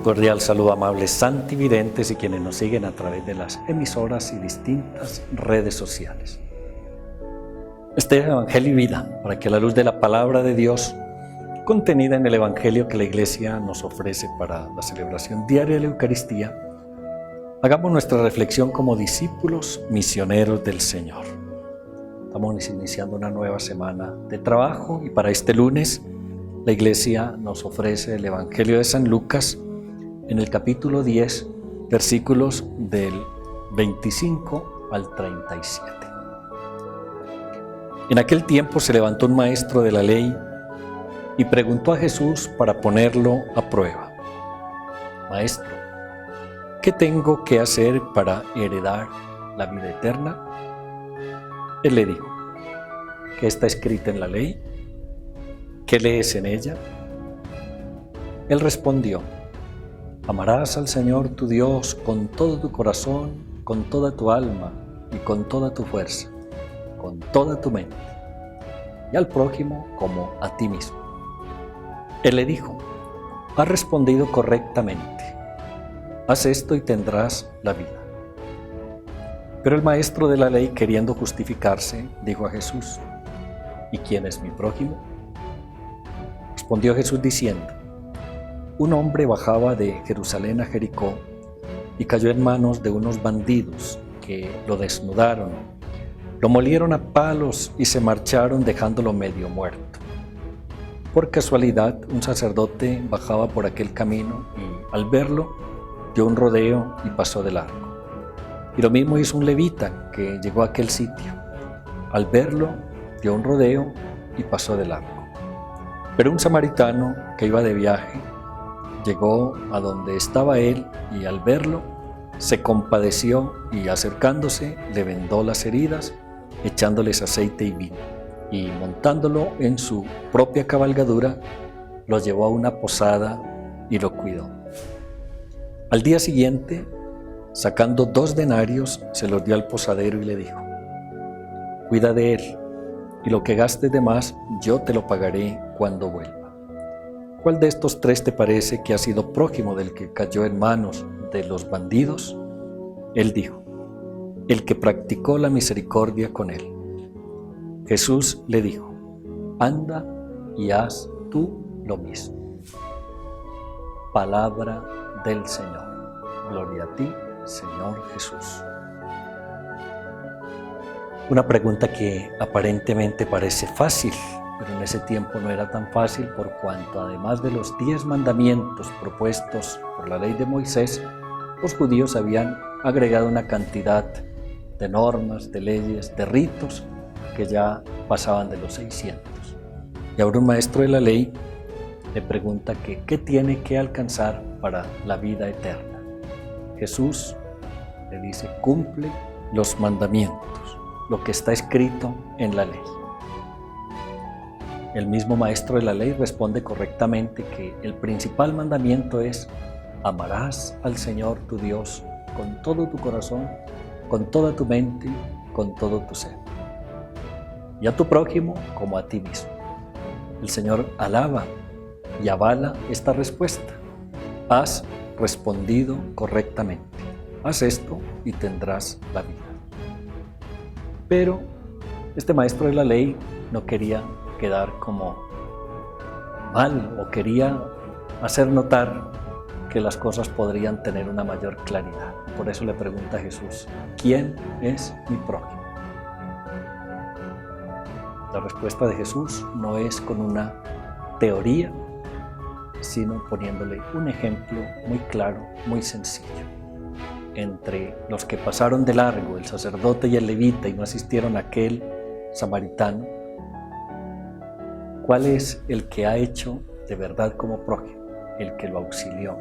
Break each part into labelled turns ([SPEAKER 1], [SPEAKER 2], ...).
[SPEAKER 1] Cordial saludo, amables santividentes y quienes nos siguen a través de las emisoras y distintas redes sociales. Este es Evangelio y Vida, para que a la luz de la palabra de Dios, contenida en el Evangelio que la Iglesia nos ofrece para la celebración diaria de la Eucaristía, hagamos nuestra reflexión como discípulos misioneros del Señor. Estamos iniciando una nueva semana de trabajo y para este lunes la Iglesia nos ofrece el Evangelio de San Lucas en el capítulo 10, versículos del 25 al 37. En aquel tiempo se levantó un maestro de la ley y preguntó a Jesús para ponerlo a prueba: Maestro, ¿qué tengo que hacer para heredar la vida eterna? Él le dijo: ¿qué está escrito en la ley? ¿Qué lees en ella? Él respondió: Amarás al Señor tu Dios con todo tu corazón, con toda tu alma y con toda tu fuerza, con toda tu mente, y al prójimo como a ti mismo. Él le dijo: has respondido correctamente, haz esto y tendrás la vida. Pero el maestro de la ley, queriendo justificarse, dijo a Jesús: ¿y quién es mi prójimo? Respondió Jesús diciendo: un hombre bajaba de Jerusalén a Jericó y cayó en manos de unos bandidos que lo desnudaron, lo molieron a palos y se marcharon dejándolo medio muerto. Por casualidad, un sacerdote bajaba por aquel camino y, al verlo, dio un rodeo y pasó de largo. Y lo mismo hizo un levita que llegó a aquel sitio. Al verlo, dio un rodeo y pasó de largo. Pero un samaritano que iba de viaje llegó a donde estaba él y al verlo se compadeció y acercándose le vendó las heridas, echándoles aceite y vino, y montándolo en su propia cabalgadura lo llevó a una posada y lo cuidó. Al día siguiente, sacando 2 denarios, se los dio al posadero y le dijo: cuida de él, y lo que gastes de más yo te lo pagaré cuando vuelva. ¿Cuál de estos 3 te parece que ha sido prójimo del que cayó en manos de los bandidos? Él dijo: el que practicó la misericordia con él. Jesús le dijo: anda y haz tú lo mismo. Palabra del Señor. Gloria a ti, Señor Jesús. Una pregunta que aparentemente parece fácil, pero en ese tiempo no era tan fácil, por cuanto además de los 10 mandamientos propuestos por la ley de Moisés, los judíos habían agregado una cantidad de normas, de leyes, de ritos que ya pasaban de los 600. Y ahora un maestro de la ley le pregunta que qué tiene que alcanzar para la vida eterna. Jesús le dice: cumple los mandamientos, lo que está escrito en la ley. El mismo maestro de la ley responde correctamente que el principal mandamiento es: amarás al Señor tu Dios con todo tu corazón, con toda tu mente, con todo tu ser, y a tu prójimo como a ti mismo. El Señor alaba y avala esta respuesta: has respondido correctamente, haz esto y tendrás la vida. Pero este maestro de la ley no quería quedar como mal, o quería hacer notar que las cosas podrían tener una mayor claridad. Por eso le pregunta a Jesús: ¿quién es mi prójimo? La respuesta de Jesús no es con una teoría, sino poniéndole un ejemplo muy claro, muy sencillo. Entre los que pasaron de largo, el sacerdote y el levita, y no asistieron a aquel samaritano, ¿cuál es el que ha hecho de verdad como prójimo? El que lo auxilió,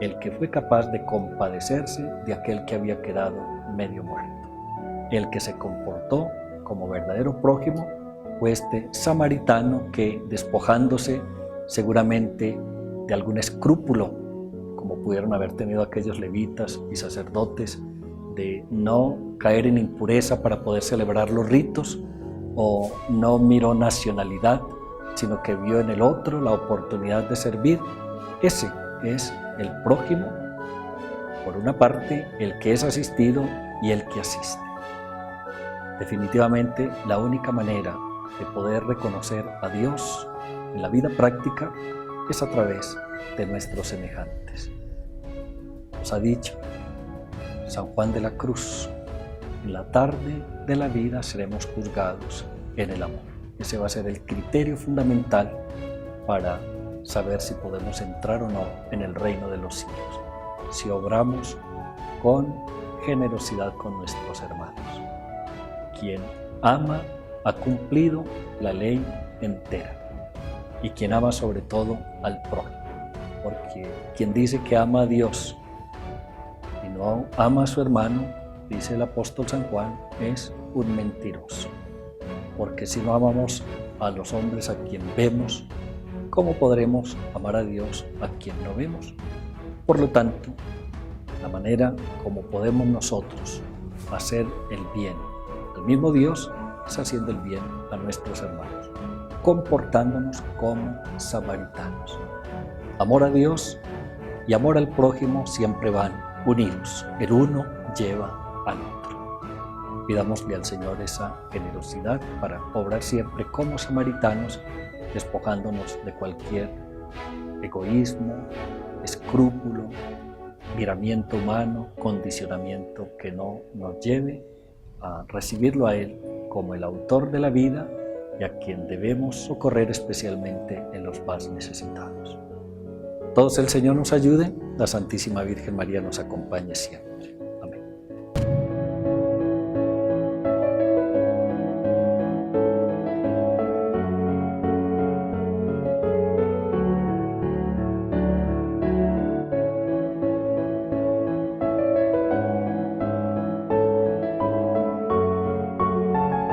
[SPEAKER 1] el que fue capaz de compadecerse de aquel que había quedado medio muerto. El que se comportó como verdadero prójimo fue este samaritano que, despojándose seguramente de algún escrúpulo, como pudieron haber tenido aquellos levitas y sacerdotes, de no caer en impureza para poder celebrar los ritos, o no miró nacionalidad, sino que vio en el otro la oportunidad de servir. Ese es el prójimo, por una parte, el que es asistido y el que asiste. Definitivamente, la única manera de poder reconocer a Dios en la vida práctica es a través de nuestros semejantes. Nos ha dicho San Juan de la Cruz: en la tarde de la vida seremos juzgados en el amor. Ese va a ser el criterio fundamental para saber si podemos entrar o no en el reino de los cielos, si obramos con generosidad con nuestros hermanos. Quien ama ha cumplido la ley entera, y quien ama sobre todo al prójimo, porque quien dice que ama a Dios y no ama a su hermano, dice el apóstol San Juan, es un mentiroso, porque si no amamos a los hombres a quien vemos, ¿cómo podremos amar a Dios a quien no vemos? Por lo tanto, la manera como podemos nosotros hacer el bien al mismo Dios es haciendo el bien a nuestros hermanos, comportándonos como samaritanos. Amor a Dios y amor al prójimo siempre van unidos, el uno lleva al otro. Pidámosle al Señor esa generosidad para obrar siempre como samaritanos, despojándonos de cualquier egoísmo, escrúpulo, miramiento humano, condicionamiento que no nos lleve a recibirlo a Él como el autor de la vida y a quien debemos socorrer especialmente en los más necesitados. Todos el Señor nos ayude, la Santísima Virgen María nos acompañe siempre.